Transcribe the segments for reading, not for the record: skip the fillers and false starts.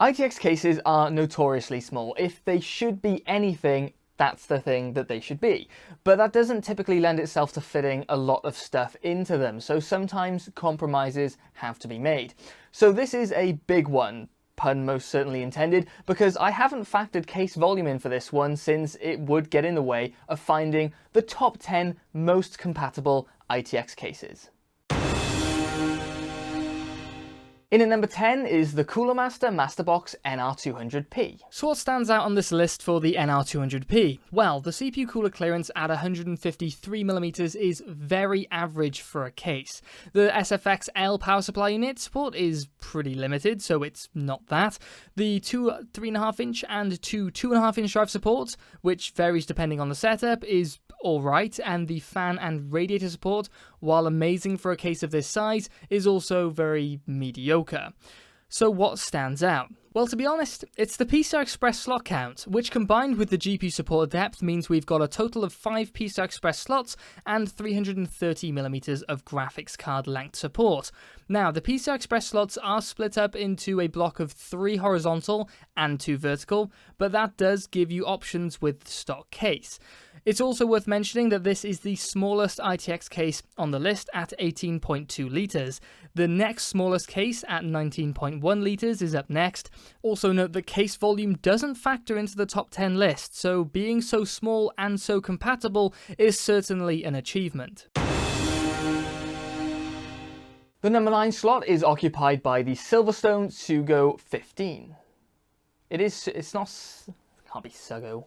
ITX cases are notoriously small. If they should be anything, that's the thing that they should be. But that doesn't typically lend itself to fitting a lot of stuff into them, so sometimes compromises have to be made. So this is a big one, pun most certainly intended, because I haven't factored case volume in for this one since it would get in the way of finding the top 10 most compatible ITX cases. In at number 10 is the Cooler Master Masterbox NR200p. So what stands out on this list for the NR200p? Well, the CPU cooler clearance at 153mm is very average for a case. The SFX-L power supply unit support is pretty limited, so it's not that. The two 3.5-inch and two 2.5-inch drive support, which varies depending on the setup, is alright, and the fan and radiator support, while amazing for a case of this size, is also very mediocre. So what stands out? Well, to be honest, it's the PCI Express slot count, which combined with the GPU support depth means we've got a total of 5 PCI Express slots and 330mm of graphics card length support. Now, the PCI Express slots are split up into a block of 3 horizontal and 2 vertical, but that does give you options with the stock case. It's also worth mentioning that this is the smallest ITX case on the list at 18.2 litres. The next smallest case at 19.1 litres is up next. Also note that case volume doesn't factor into the top 10 list, so being so small and so compatible is certainly an achievement. The number 9 slot is occupied by the SilverStone Sugo 15. It's not, it can't be Sugo.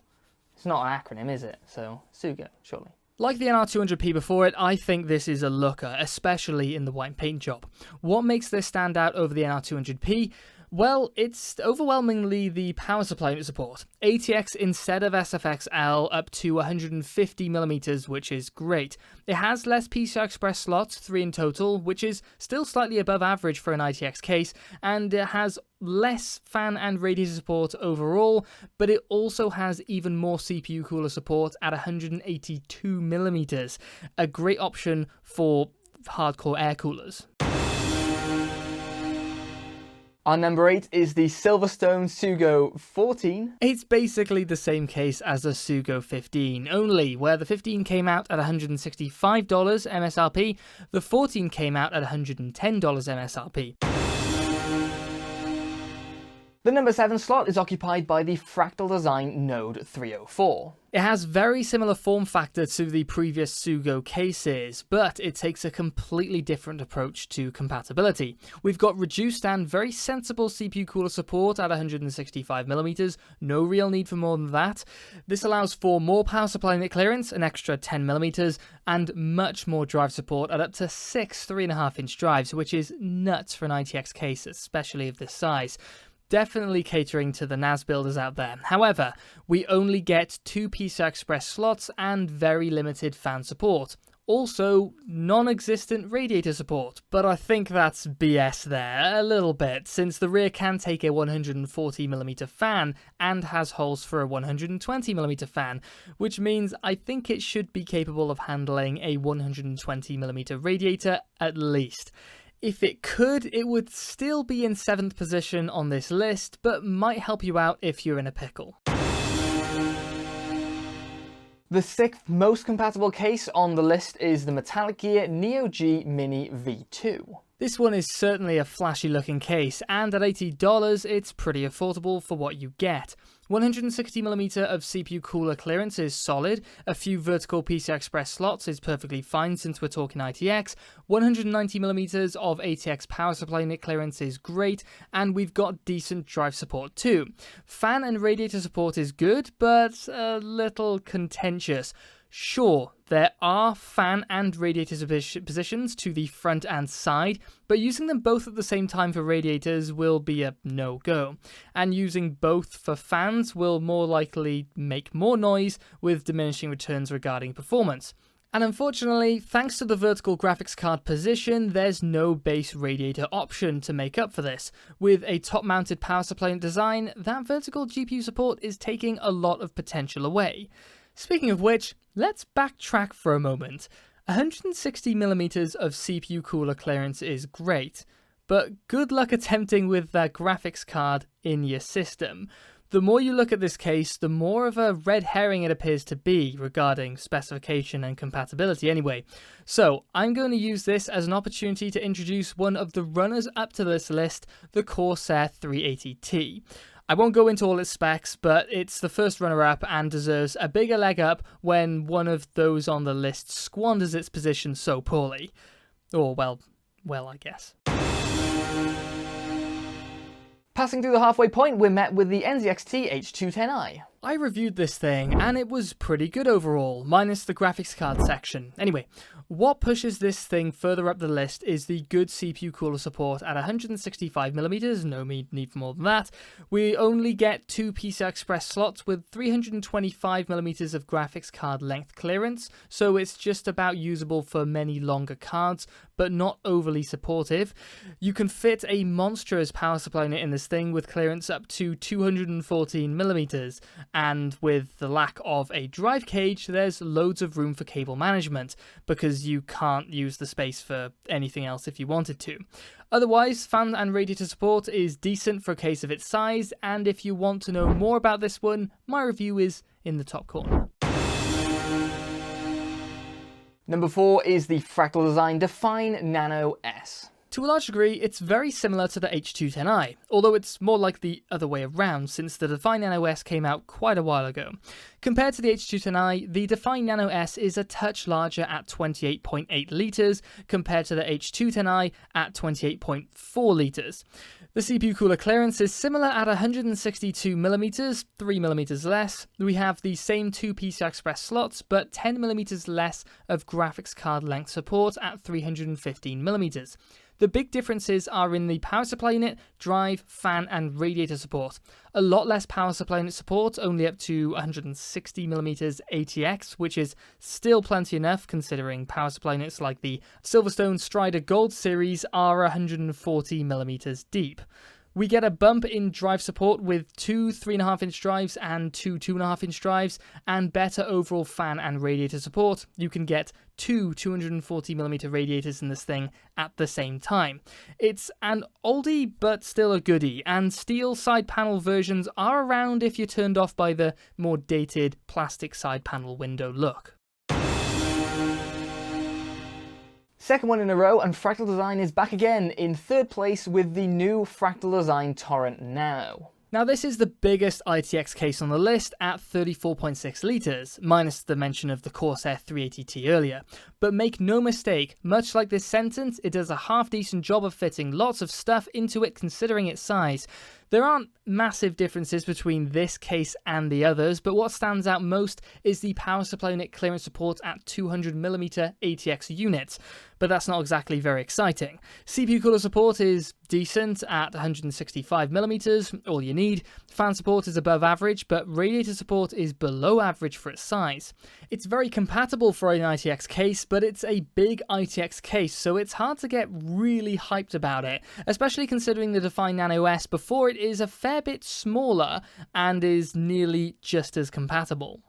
It's not an acronym, is it? So, Sugo, surely. Like the NR200p before it, I think this is a looker, especially in the white paint job. What makes this stand out over the NR200p? Well, it's overwhelmingly the power supply unit support. ATX instead of SFX-L up to 150mm, which is great. It has less PCI Express slots, 3 in total, which is still slightly above average for an ITX case, and it has less fan and radiator support overall, but it also has even more CPU cooler support at 182mm, a great option for hardcore air coolers. Our number 8 is the SilverStone Sugo 14. It's basically the same case as the Sugo 15, only where the 15 came out at $165 MSRP, the 14 came out at $110 MSRP. The number 7 slot is occupied by the Fractal Design Node 304. It has very similar form factor to the previous Sugo cases, but it takes a completely different approach to compatibility. We've got reduced and very sensible CPU cooler support at 165mm, no real need for more than that. This allows for more power supply unit clearance, an extra 10mm, and much more drive support at up to 6 3.5-inch drives, which is nuts for an ITX case, especially of this size. Definitely catering to the NAS builders out there. However, we only get 2 PCI Express slots and very limited fan support. Also, non-existent radiator support, but I think that's BS there, a little bit, since the rear can take a 140mm fan and has holes for a 120mm fan, which means I think it should be capable of handling a 120mm radiator at least. If it could, it would still be in 7th position on this list, but might help you out if you're in a pickle. The 6th most compatible case on the list is the Metallic Gear Neo G Mini V2. This one is certainly a flashy looking case, and at $80 it's pretty affordable for what you get. 160mm of CPU cooler clearance is solid, a few vertical PCI Express slots is perfectly fine since we're talking ITX, 190mm of ATX power supply unit clearance is great, and we've got decent drive support too. Fan and radiator support is good, but a little contentious. Sure, there are fan and radiator positions to the front and side, but using them both at the same time for radiators will be a no-go, and using both for fans will more likely make more noise with diminishing returns regarding performance. And unfortunately, thanks to the vertical graphics card position, there's no base radiator option to make up for this. With a top-mounted power supply design, that vertical GPU support is taking a lot of potential away. Speaking of which, let's backtrack for a moment. 160mm of CPU cooler clearance is great, but good luck attempting with that graphics card in your system. The more you look at this case, the more of a red herring it appears to be regarding specification and compatibility anyway. So I'm going to use this as an opportunity to introduce one of the runners up to this list, the Corsair 380T. I won't go into all its specs, but it's the first runner-up and deserves a bigger leg up when one of those on the list squanders its position so poorly. Or, well, I guess. Passing through the halfway point, we're met with the NZXT H210i. I reviewed this thing, and it was pretty good overall, minus the graphics card section. Anyway, what pushes this thing further up the list is the good CPU cooler support at 165mm, no need for more than that. We only get 2 PCI Express slots with 325mm of graphics card length clearance, so it's just about usable for many longer cards, but not overly supportive. You can fit a monstrous power supply unit in this thing with clearance up to 214mm, and with the lack of a drive cage, there's loads of room for cable management, because you can't use the space for anything else if you wanted to. Otherwise, fan and radiator support is decent for a case of its size, and if you want to know more about this one, my review is in the top corner. Number 4 is the Fractal Design Define Nano S. To a large degree, it's very similar to the H210i, although it's more like the other way around since the Define Nano S came out quite a while ago. Compared to the H210i, the Define Nano S is a touch larger at 28.8 litres compared to the H210i at 28.4 litres. The CPU cooler clearance is similar at 162mm, 3mm less. We have the same 2 PCI Express slots, but 10mm less of graphics card length support at 315mm. The big differences are in the power supply unit, drive, fan and radiator support. A lot less power supply unit support, only up to 160mm ATX, which is still plenty enough considering power supply units like the SilverStone Strider Gold series are 140mm deep. We get a bump in drive support with 2 3.5-inch drives and 2 2.5-inch drives, and better overall fan and radiator support. You can get 2 240mm radiators in this thing at the same time. It's an oldie but still a goodie, and steel side panel versions are around if you're turned off by the more dated plastic side panel window look. Second one in a row, and Fractal Design is back again in third place with the new Fractal Design Torrent Nano. Now this is the biggest ITX case on the list at 34.6 litres, minus the mention of the Corsair 380T earlier. But make no mistake, much like this sentence, it does a half decent job of fitting lots of stuff into it considering its size. There aren't massive differences between this case and the others, but what stands out most is the power supply unit clearance support at 200mm ATX units, but that's not exactly very exciting. CPU cooler support is decent at 165mm, all you need. Fan support is above average, but radiator support is below average for its size. It's very compatible for an ITX case, but it's a big ITX case, so it's hard to get really hyped about it, especially considering the Define Nano S before it is a fair bit smaller and is nearly just as compatible.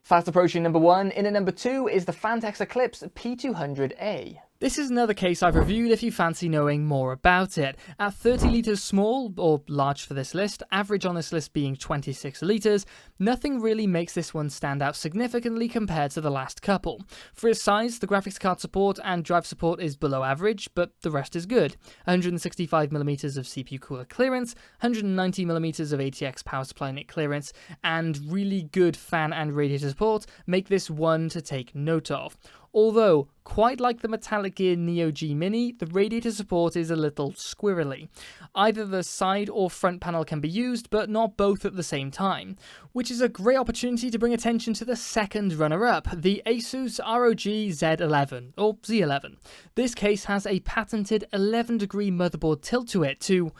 Fast approaching number 1, in at number 2 is the Phanteks Eclipse P200A. This is another case I've reviewed if you fancy knowing more about it. At 30 litres small, or large for this list, average on this list being 26 litres, nothing really makes this one stand out significantly compared to the last couple. For its size, the graphics card support and drive support is below average, but the rest is good. 165mm of CPU cooler clearance, 190mm of ATX power supply unit clearance, and really good fan and radiator support make this one to take note of. Although, quite like the Metallic Gear Neo G Mini, the radiator support is a little squirrely. Either the side or front panel can be used, but not both at the same time. Which is a great opportunity to bring attention to the second runner-up, the Asus ROG Z11, or Z11. This case has a patented 11-degree motherboard tilt to it to,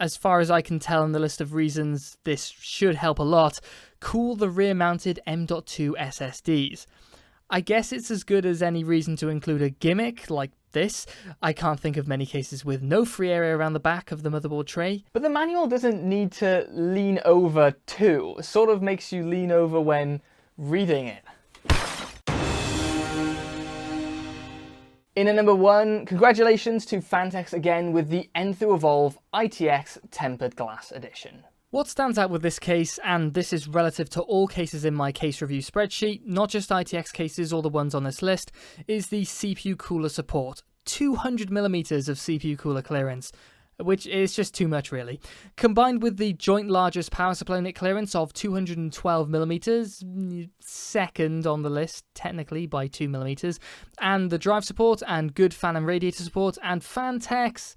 as far as I can tell in the list of reasons this should help a lot, cool the rear-mounted M.2 SSDs. I guess it's as good as any reason to include a gimmick like this. I can't think of many cases with no free area around the back of the motherboard tray. But the manual doesn't need to lean over too. It sort of makes you lean over when reading it. In at number 1, congratulations to Phanteks again with the Enthus Itx Tempered Glass Edition. What stands out with this case, and this is relative to all cases in my case review spreadsheet, not just ITX cases or the ones on this list, is the CPU cooler support. 200mm of CPU cooler clearance, which is just too much really. Combined with the joint largest power supply NIC clearance of 212mm, second on the list technically by 2mm, and the drive support and good fan and radiator support, and Phanteks,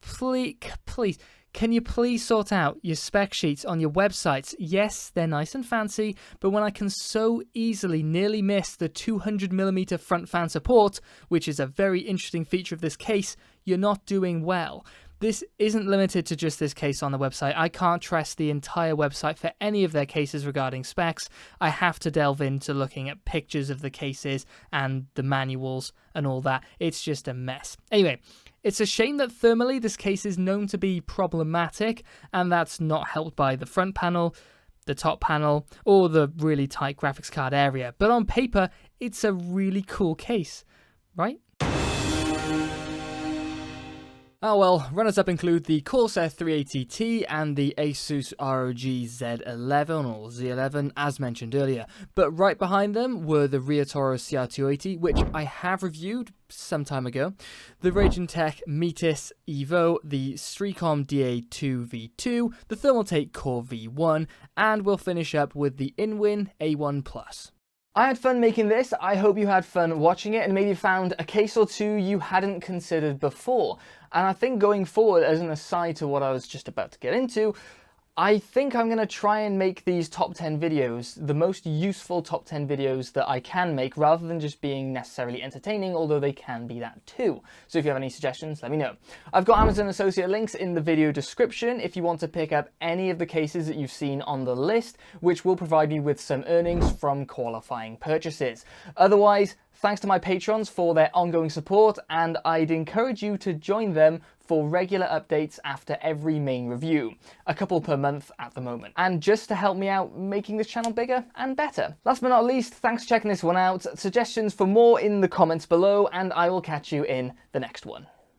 please, can you please sort out your spec sheets on your websites? Yes, they're nice and fancy, but when I can so easily nearly miss the 200mm front fan support, which is a very interesting feature of this case, you're not doing well. This isn't limited to just this case on the website. I can't trust the entire website for any of their cases regarding specs. I have to delve into looking at pictures of the cases and the manuals and all that. It's just a mess. Anyway, it's a shame that thermally this case is known to be problematic, and that's not helped by the front panel, the top panel, or the really tight graphics card area. But on paper, it's a really cool case, right? Oh well, runners-up include the Corsair 380T and the Asus ROG Z11 or Z11 as mentioned earlier, but right behind them were the Realative CR280, which I have reviewed some time ago, the Ragentech Metis Evo, the Streacom DA2 V2, the Thermaltake Core V1, and we'll finish up with the Inwin A1 Plus. I had fun making this. I hope you had fun watching it and maybe found a case or two you hadn't considered before. And I think going forward, as an aside to what I was just about to get into, I think I'm going to try and make these top 10 videos the most useful top 10 videos that I can make, rather than just being necessarily entertaining, although they can be that too. So if you have any suggestions, let me know. I've got Amazon associate links in the video description if you want to pick up any of the cases that you've seen on the list, which will provide you with some earnings from qualifying purchases. Otherwise, thanks to my patrons for their ongoing support, and I'd encourage you to join them for regular updates after every main review, a couple per month at the moment, and just to help me out making this channel bigger and better. Last but not least, thanks for checking this one out. Suggestions for more in the comments below, and I will catch you in the next one.